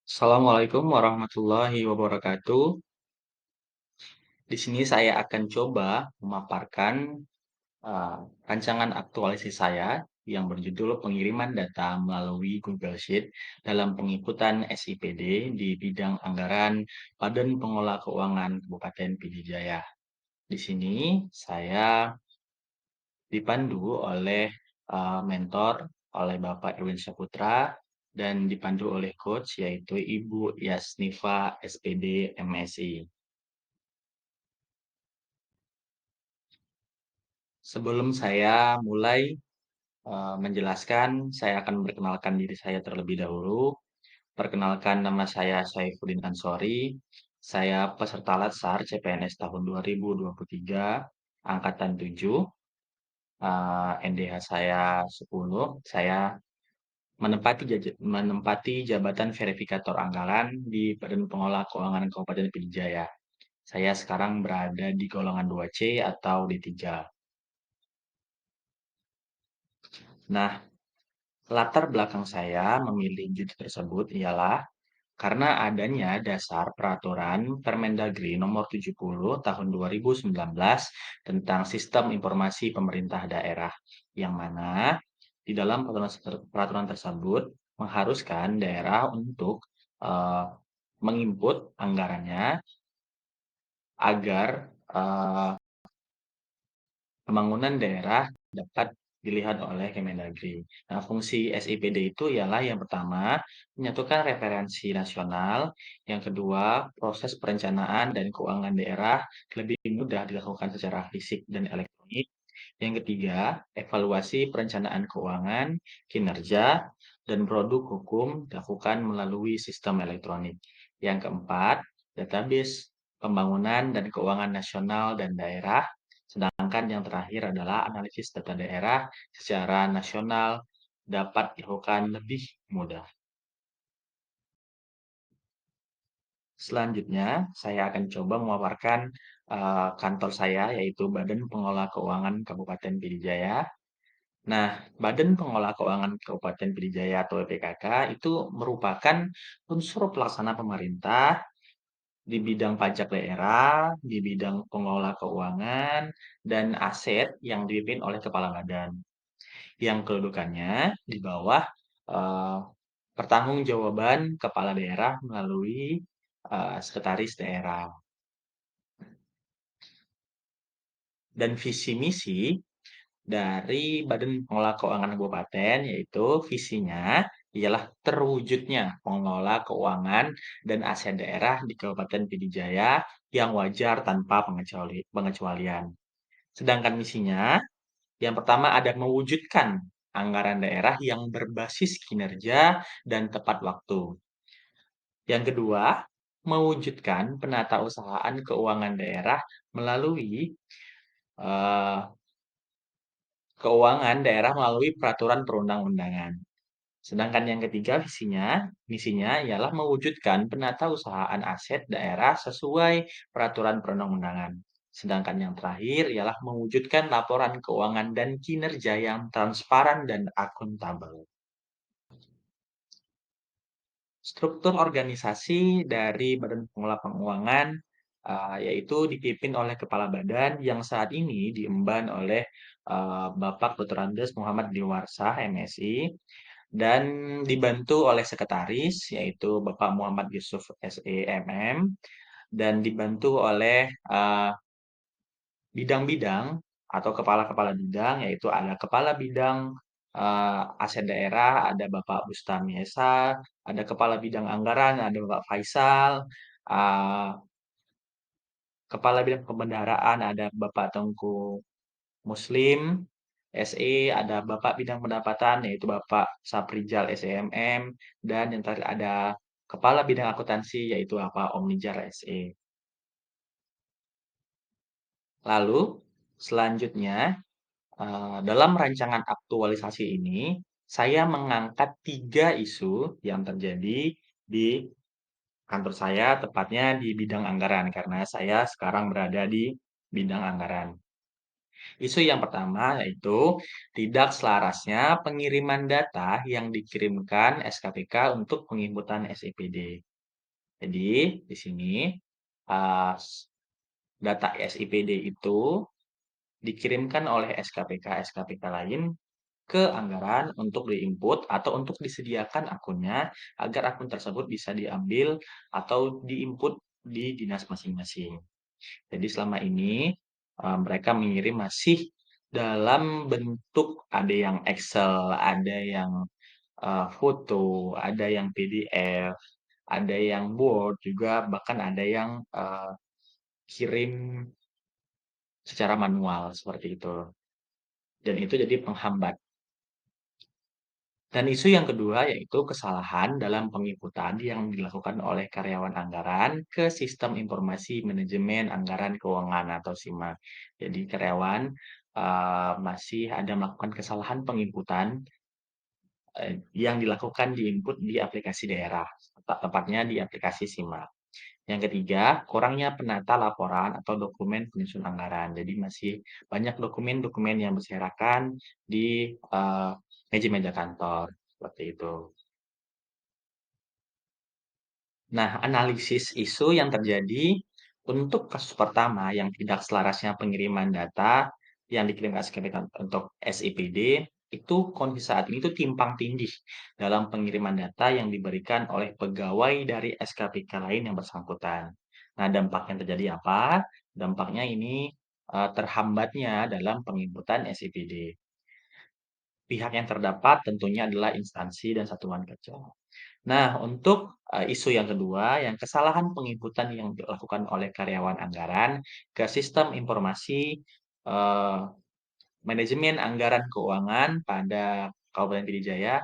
Assalamualaikum warahmatullahi wabarakatuh. Di sini saya akan coba memaparkan rancangan aktualisasi saya yang berjudul pengiriman data melalui Google Sheet dalam pengikutan SIPD di bidang anggaran Badan Pengelola Keuangan Kabupaten Pidijaya. Di sini saya dipandu oleh mentor, oleh Bapak Erwin Saputra, dan dipandu oleh coach yaitu Ibu Yasnifa SPD MSI. Sebelum saya mulai menjelaskan, saya akan memperkenalkan diri saya terlebih dahulu. Perkenalkan, nama saya Saifuddin Ansori. Saya peserta Latsar CPNS tahun 2023, angkatan 7. NDH saya 10. Saya menempati jabatan verifikator anggaran di Badan Pengelola Keuangan Kabupaten Pidijaya. Saya sekarang berada di golongan 2C atau D3. Nah, latar belakang saya memilih judi tersebut ialah karena adanya dasar peraturan Permendagri nomor 70 tahun 2019 tentang sistem informasi pemerintah daerah, yang mana di dalam peraturan tersebut mengharuskan daerah untuk eh, menginput anggarannya agar eh, pembangunan daerah dapat dilihat oleh Kemendagri. Nah, fungsi SIPD itu ialah yang pertama, menyatukan referensi nasional, yang kedua, proses perencanaan dan keuangan daerah lebih mudah dilakukan secara fisik dan elektronik, yang ketiga, evaluasi perencanaan keuangan, kinerja, dan produk hukum dilakukan melalui sistem elektronik. Yang keempat, database pembangunan dan keuangan nasional dan daerah. Sedangkan yang terakhir adalah analisis data daerah secara nasional dapat dilakukan lebih mudah. Selanjutnya, saya akan coba memaparkan kantor saya, yaitu Badan Pengelola Keuangan Kabupaten Pidijaya. Nah, Badan Pengelola Keuangan Kabupaten Pidijaya atau BPKK itu merupakan unsur pelaksana pemerintah di bidang pajak daerah, di bidang pengelola keuangan, dan aset yang dipimpin oleh kepala badan. Yang kedudukannya di bawah eh, pertanggungjawaban kepala daerah melalui sekretaris daerah. Dan visi misi dari Badan Pengelola Keuangan Kabupaten, yaitu visinya ialah terwujudnya pengelola keuangan dan aset daerah di Kabupaten Pidijaya yang wajar tanpa pengecualian. Sedangkan misinya, yang pertama ada mewujudkan anggaran daerah yang berbasis kinerja dan tepat waktu. Yang kedua, mewujudkan penatausahaan keuangan daerah melalui eh, keuangan daerah melalui peraturan perundang-undangan. Sedangkan yang ketiga misinya ialah mewujudkan penatausahaan aset daerah sesuai peraturan perundang-undangan. Sedangkan yang terakhir ialah mewujudkan laporan keuangan dan kinerja yang transparan dan akuntabel. Struktur organisasi dari Badan Pengelola Keuangan yaitu dipimpin oleh kepala badan yang saat ini diemban oleh Bapak Dr. Andes Muhammad Dewarsa, MSI, dan dibantu oleh sekretaris yaitu Bapak Muhammad Yusuf SEMM, dan dibantu oleh bidang-bidang atau kepala-kepala bidang, yaitu ada kepala bidang aset daerah, ada Bapak Bustami Esa, ada kepala bidang anggaran, ada Bapak Faisal, uh, kepala bidang pembendaharaan ada Bapak Tengku Muslim SE, ada Bapak bidang pendapatan yaitu Bapak Saprijal SEMM, dan yang terakhir ada kepala bidang akuntansi yaitu Bapak Omnijar SE. Lalu selanjutnya, dalam rancangan aktualisasi ini, saya mengangkat 3 isu yang terjadi di kantor saya, tepatnya di bidang anggaran, karena saya sekarang berada di bidang anggaran. Isu yang pertama yaitu tidak selarasnya pengiriman data yang dikirimkan SKPK untuk penginputan SIPD. Jadi, di sini data SIPD itu dikirimkan oleh SKPK-SKPK lain ke anggaran untuk diinput atau untuk disediakan akunnya agar akun tersebut bisa diambil atau diinput di dinas masing-masing. Jadi selama ini, mereka mengirim masih dalam bentuk ada yang Excel, ada yang, foto, ada yang PDF, ada yang Word juga, bahkan ada yang, kirim secara manual, seperti itu. Dan itu jadi penghambat. Dan isu yang kedua yaitu kesalahan dalam penginputan yang dilakukan oleh karyawan anggaran ke Sistem Informasi Manajemen Anggaran Keuangan atau SIMA. Jadi karyawan, masih ada melakukan kesalahan penginputan, yang dilakukan di-input di aplikasi daerah, tepatnya di aplikasi SIMA. Yang ketiga, kurangnya penata laporan atau dokumen penyusun anggaran. Jadi masih banyak dokumen-dokumen yang berserakan di, meja-meja kantor, seperti itu. Nah, analisis isu yang terjadi untuk kasus pertama yang tidak selarasnya pengiriman data yang dikirimkan SKPK untuk SIPD, itu kondisi saat ini tuh timpang tindih dalam pengiriman data yang diberikan oleh pegawai dari SKPK lain yang bersangkutan. Nah, dampak yang terjadi apa? Dampaknya ini terhambatnya dalam penginputan SIPD. Pihak yang terdapat tentunya adalah instansi dan satuan kerja. Nah, untuk, isu yang kedua, yang kesalahan penginputan yang dilakukan oleh karyawan anggaran ke sistem informasi, eee, manajemen anggaran keuangan pada Kabupaten Pidijaya,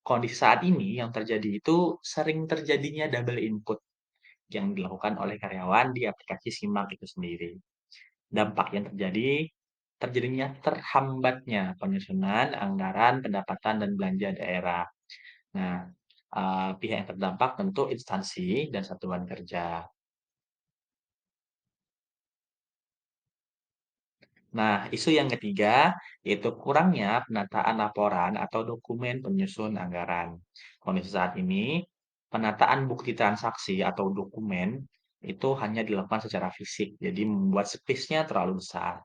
kondisi saat ini yang terjadi itu sering terjadinya double input yang dilakukan oleh karyawan di aplikasi SIMAK itu sendiri. Dampak yang terjadi, terjadinya terhambatnya penyusunan anggaran pendapatan dan belanja daerah. Nah, pihak yang terdampak tentu instansi dan satuan kerja. Nah, isu yang ketiga yaitu kurangnya penataan laporan atau dokumen penyusun anggaran. Kondisi saat ini, penataan bukti transaksi atau dokumen itu hanya dilakukan secara fisik, jadi membuat space-nya terlalu besar.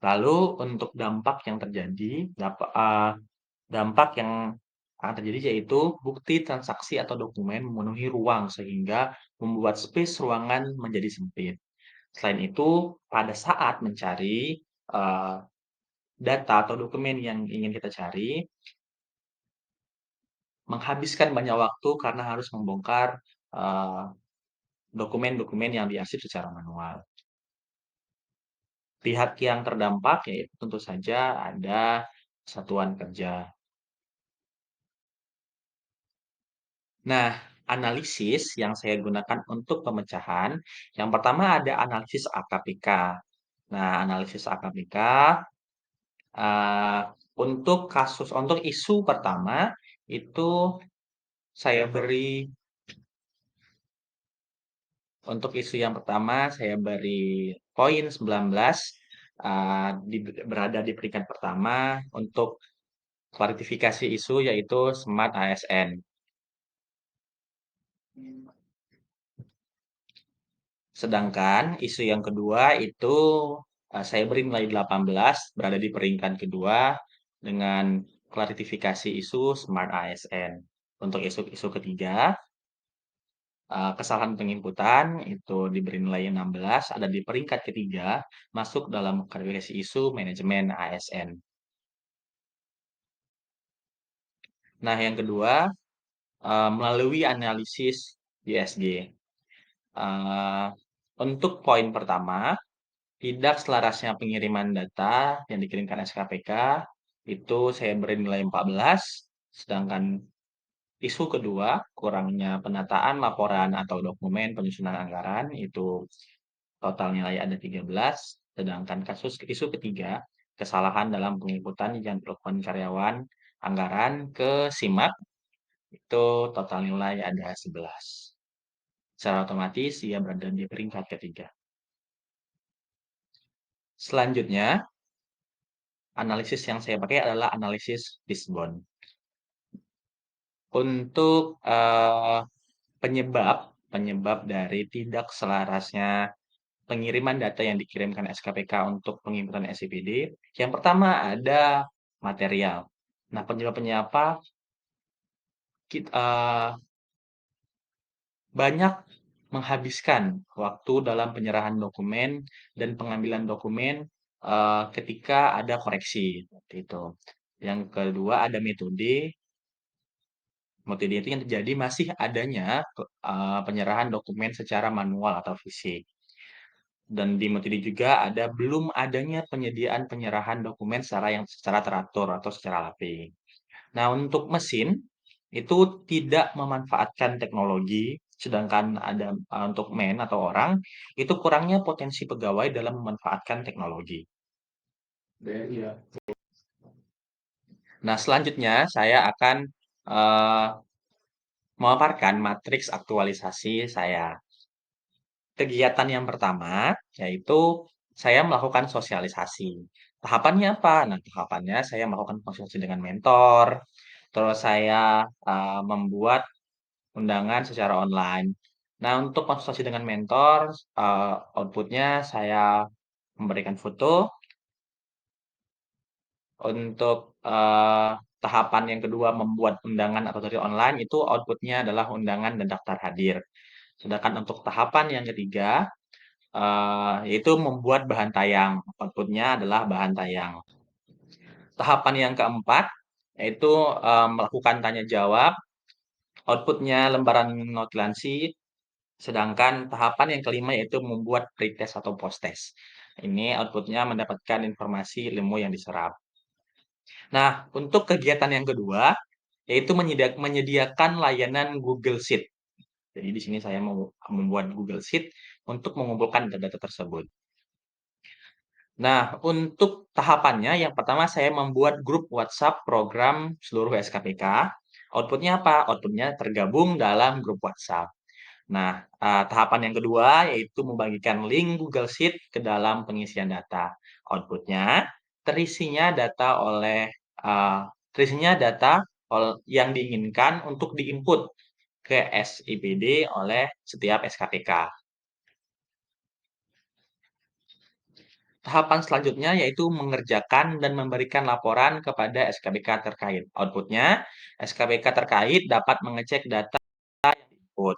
Lalu untuk dampak yang terjadi, dampak yang akan terjadi yaitu bukti transaksi atau dokumen memenuhi ruang sehingga membuat space ruangan menjadi sempit. Selain itu, pada saat mencari, eee, data atau dokumen yang ingin kita cari, menghabiskan banyak waktu karena harus membongkar, eee, dokumen-dokumen yang diarsip secara manual. Pihak yang terdampak yaitu tentu saja ada satuan kerja. Nah, analisis yang saya gunakan untuk pemecahan, yang pertama ada analisis AKPK. Nah, analisis AKPK, eee, untuk isu pertama, itu saya beri untuk isu yang pertama saya beri poin 19, berada di peringkat pertama untuk klarifikasi isu yaitu Smart ASN. Sedangkan isu yang kedua itu, saya beri nilai 18, berada di peringkat kedua dengan klarifikasi isu Smart ASN. Untuk isu ketiga, kesalahan penginputan itu diberi nilai 16, ada di peringkat ketiga, masuk dalam klarifikasi isu manajemen ASN. Nah, yang kedua, melalui analisis USG. Eee, untuk poin pertama, tidak selarasnya pengiriman data yang dikirimkan SKPK, itu saya beri nilai 14, sedangkan isu kedua, kurangnya penataan laporan atau dokumen penyusunan anggaran, itu total nilai ada 13, sedangkan isu ketiga, kesalahan dalam penginputan yang dilakukan karyawan anggaran ke SIMAK, itu total nilai ada 11. Secara otomatis ia berada di peringkat ketiga. Selanjutnya, analisis yang saya pakai adalah analisis Fishbone. Untuk, penyebab dari tidak selarasnya pengiriman data yang dikirimkan SKPK untuk penginputan SIPD, yang pertama ada material. Nah, penyebabnya apa? Kit eee, Banyak menghabiskan waktu dalam penyerahan dokumen dan pengambilan dokumen, ketika ada koreksi, seperti itu. Yang kedua ada metode, metode itu yang terjadi masih adanya penyerahan dokumen secara manual atau fisik. Dan di metode juga ada belum adanya penyediaan penyerahan dokumen secara teratur atau secara rapi. Nah, untuk mesin, itu tidak memanfaatkan teknologi, sedangkan ada untuk atau orang, itu kurangnya potensi pegawai dalam memanfaatkan teknologi. Iya. Nah, selanjutnya saya akan, eee, memaparkan matriks aktualisasi saya. Kegiatan yang pertama, yaitu saya melakukan sosialisasi. Tahapannya apa? Nah, tahapannya saya melakukan konsultasi dengan mentor, terus saya, membuat undangan secara online. Nah, untuk konsultasi dengan mentor, output-nya saya memberikan foto. Untuk, tahapan yang kedua membuat undangan atau dari online itu output-nya adalah undangan dan daftar hadir. Sedangkan untuk tahapan yang ketiga, yaitu membuat bahan tayang, output-nya adalah bahan tayang. Tahapan yang keempat, yaitu, melakukan tanya jawab, output-nya lembaran notulensi. Sedangkan tahapan yang kelima yaitu membuat pretest atau posttest. Ini output-nya mendapatkan informasi ilmu yang diserap. Nah, untuk kegiatan yang kedua, yaitu menyediakan layanan Google Sheet. Jadi di sini saya mau membuat Google Sheet untuk mengumpulkan data-data tersebut. Nah, untuk tahapannya yang pertama saya membuat grup WhatsApp program seluruh SKPK. Output-nya apa? Output-nya tergabung dalam grup WhatsApp. Nah, tahapan yang kedua yaitu membagikan link Google Sheet ke dalam pengisian data. Output-nya terisinya data oleh terisinya data yang diinginkan untuk diinput ke SIPD oleh setiap SKPK. Tahapan selanjutnya yaitu mengerjakan dan memberikan laporan kepada SKPK terkait. Output-nya, SKPK terkait dapat mengecek data input.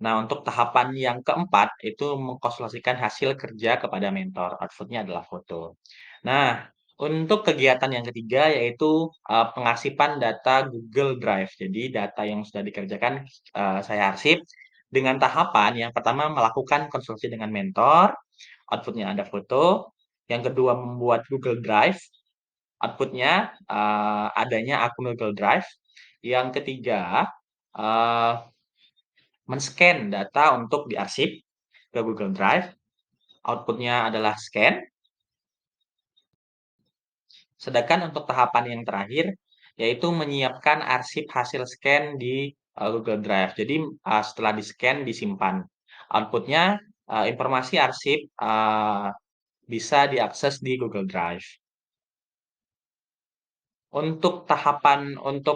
Nah, untuk tahapan yang keempat, itu mengkonsultasikan hasil kerja kepada mentor. Output-nya adalah foto. Nah, untuk kegiatan yang ketiga yaitu, pengarsipan data Google Drive. Jadi data yang sudah dikerjakan, saya arsip dengan tahapan yang pertama melakukan konsultasi dengan mentor, output-nya ada foto. Yang kedua membuat Google Drive, output-nya, adanya akun Google Drive. Yang ketiga, eee men-scan data untuk diarsip ke Google Drive, output-nya adalah scan. Sedangkan untuk tahapan yang terakhir, yaitu menyiapkan arsip hasil scan di, Google Drive. Jadi, setelah di-scan disimpan. Output-nya, informasi arsip, bisa diakses di Google Drive. Untuk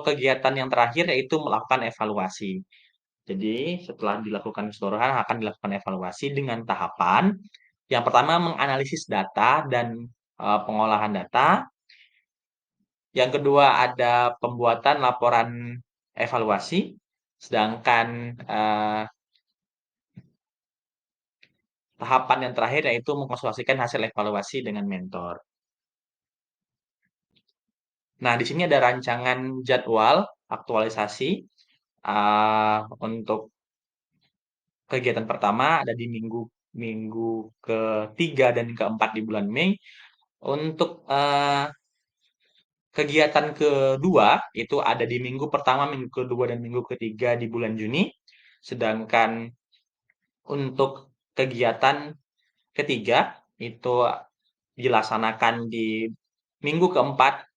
kegiatan yang terakhir yaitu melakukan evaluasi. Jadi, setelah dilakukan keseluruhan akan dilakukan evaluasi dengan tahapan, yang pertama menganalisis data dan, pengolahan data, yang kedua ada pembuatan laporan evaluasi, sedangkan, tahapan yang terakhir yaitu mengkonsultasikan hasil evaluasi dengan mentor. Nah, di sini ada rancangan jadwal aktualisasi, untuk kegiatan pertama ada di minggu minggu ketiga dan keempat di bulan Mei. Untuk, kegiatan kedua itu ada di minggu pertama, minggu kedua, dan minggu ketiga di bulan Juni. Sedangkan untuk kegiatan ketiga itu dilaksanakan di minggu keempat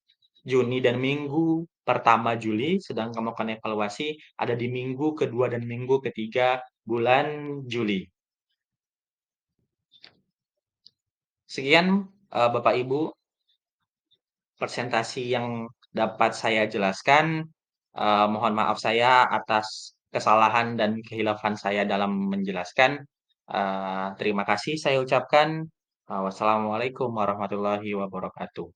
Juni dan minggu pertama Juli, sedangkan melakukan evaluasi ada di minggu kedua dan minggu ketiga bulan Juli. Sekian, Bapak Ibu, presentasi yang dapat saya jelaskan. Mohon maaf saya atas kesalahan dan kehilafan saya dalam menjelaskan. Terima kasih saya ucapkan. Wassalamualaikum warahmatullahi wabarakatuh.